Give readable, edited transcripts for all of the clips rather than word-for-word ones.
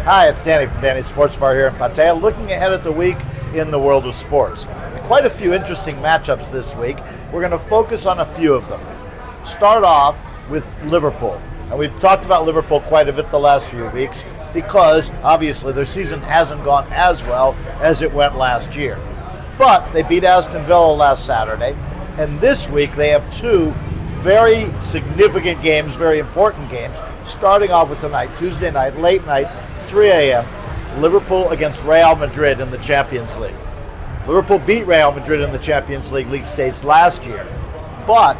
Hi, it's Danny from Danny's Sports Bar here in Pattaya, looking ahead at the week in the world of sports. Quite a few interesting matchups this week. We're going to focus on a few of them. Start off with Liverpool. And we've talked about Liverpool quite a bit the last few weeks because, obviously, their season hasn't gone as well as it went last year. But they beat Aston Villa last Saturday, and this week they have two very significant games, very important games, starting off with tonight, Tuesday night, late night, 3 a.m., Liverpool against Real Madrid in the Champions League. Liverpool beat Real Madrid in the Champions League stage last year, but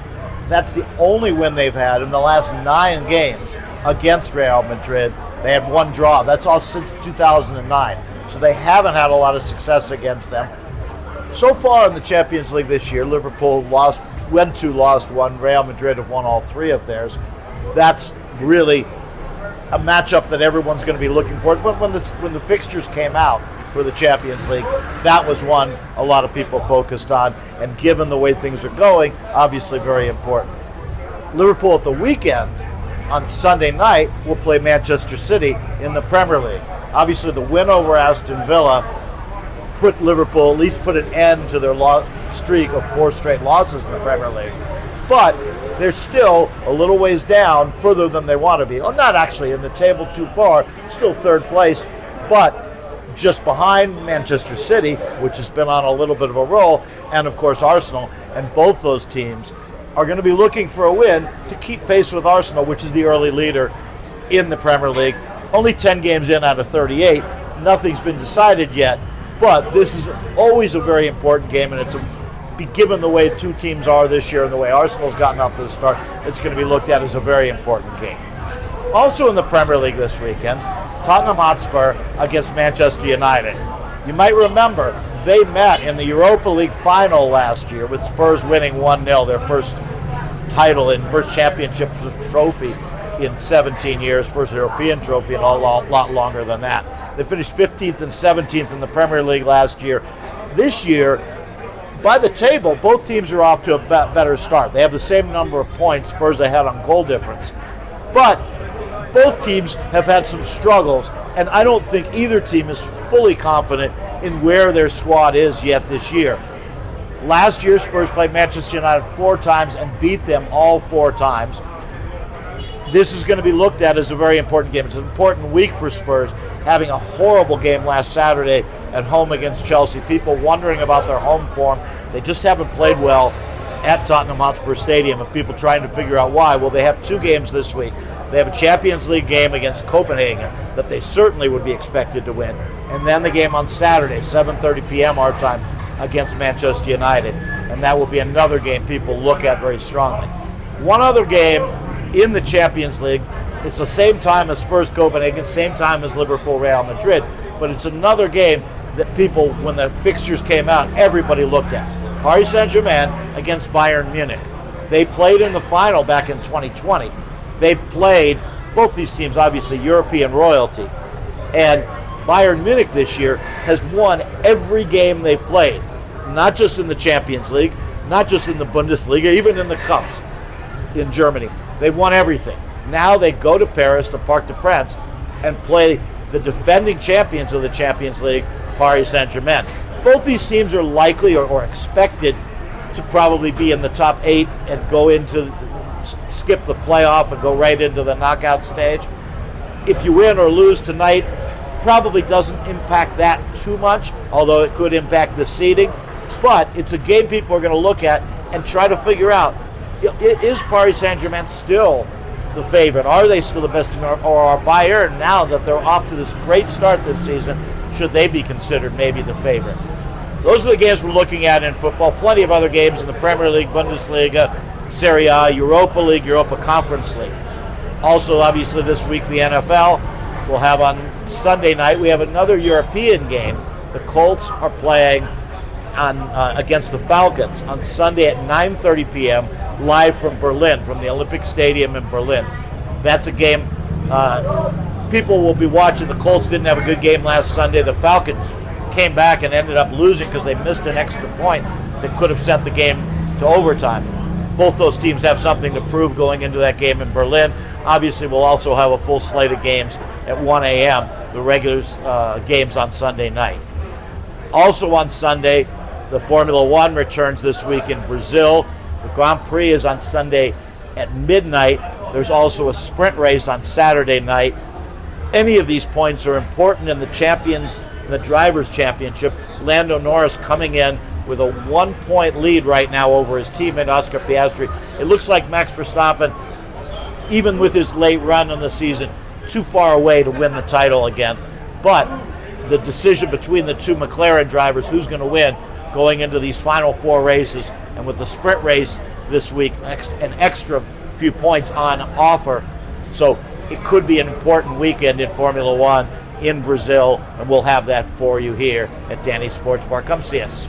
that's the only win they've had in the last 9 games against Real Madrid. They had one draw. That's all since 2009. So they haven't had a lot of success against them. So far in the Champions League this year, Liverpool lost 1, Real Madrid have won all 3 of theirs. That's really a matchup that everyone's going to be looking for. When the fixtures came out for the Champions League, that was one a lot of people focused on, and given the way things are going, obviously very important. Liverpool at the weekend, on Sunday night, will play Manchester City in the Premier League. Obviously the win over Aston Villa put Liverpool, at least put an end to their streak of 4 straight losses in the Premier League. But they're still a little ways down, further than they want to be. Oh, not actually in the table too far, still 3rd place, but just behind Manchester City, which has been on a little bit of a roll, and of course Arsenal, and both those teams are going to be looking for a win to keep pace with Arsenal, which is the early leader in the Premier League. Only 10 games in out of 38. Nothing's been decided yet, but this is always a very important game, and given the way 2 teams are this year and the way Arsenal's gotten up to the start, it's going to be looked at as a very important game. Also in the Premier League this weekend, Tottenham Hotspur against Manchester United. You might remember they met in the Europa League final last year with Spurs winning 1-0, their first championship trophy in 17 years, first European trophy in a lot longer than that. They finished 15th and 17th in the Premier League last year. This year, by the table, both teams are off to a better start. They have the same number of points, Spurs ahead on goal difference. But both teams have had some struggles, and I don't think either team is fully confident in where their squad is yet this year. Last year, Spurs played Manchester United 4 times and beat them all 4 times. This is going to be looked at as a very important game. It's an important week for Spurs, having a horrible game last Saturday at home against Chelsea. People wondering about their home form. They just haven't played well at Tottenham Hotspur Stadium, and people trying to figure out why. Well, they have 2 games this week. They have a Champions League game against Copenhagen that they certainly would be expected to win. And then the game on Saturday, 7:30 p.m. our time, against Manchester United. And that will be another game people look at very strongly. One other game in the Champions League, it's the same time as Spurs Copenhagen, same time as Liverpool Real Madrid, but it's another game that people, when the fixtures came out, everybody looked at. Paris Saint-Germain against Bayern Munich. They played in the final back in 2020. They played, both these teams obviously European royalty, and Bayern Munich this year has won every game they've played, not just in the Champions League, not just in the Bundesliga, even in the Cups in Germany. They've won everything. Now they go to Paris, to Parc des Princes, and play the defending champions of the Champions League, Paris Saint-Germain. Both these teams are likely or expected to probably be in the top 8 and skip the playoff and go right into the knockout stage. If you win or lose tonight, probably doesn't impact that too much, although it could impact the seeding. But it's a game people are going to look at and try to figure out, is Paris Saint-Germain still the favorite? Are they still the best team? Or are Bayern, now that they're off to this great start this season, should they be considered maybe the favorite? Those are the games we're looking at in football. Plenty of other games in the Premier League, Bundesliga, Serie A, Europa League, Europa Conference League. Also, obviously, this week, the NFL will have on Sunday night, we have another European game. The Colts are playing against the Falcons on Sunday at 9:30 p.m. live from Berlin, from the Olympic Stadium in Berlin. That's a game people will be watching. The Colts didn't have a good game last Sunday. The Falcons came back and ended up losing because they missed an extra point that could have sent the game to overtime. Both those teams have something to prove going into that game in Berlin. Obviously, we'll also have a full slate of games at 1 a.m. the regular games on Sunday night. Also on Sunday, the Formula One returns this week in Brazil. The Grand Prix is on Sunday at midnight. There's also a sprint race on Saturday night. Any of these points are important in the Drivers' Championship. Lando Norris coming in with a 1-point lead right now over his teammate Oscar Piastri. It looks like Max Verstappen, even with his late run in the season, too far away to win the title again. But the decision between the two McLaren drivers, who's going to win, going into these final 4 races, and with the sprint race this week, an extra few points on offer. So it could be an important weekend in Formula One in Brazil, and we'll have that for you here at Danny's Sports Bar. Come see us.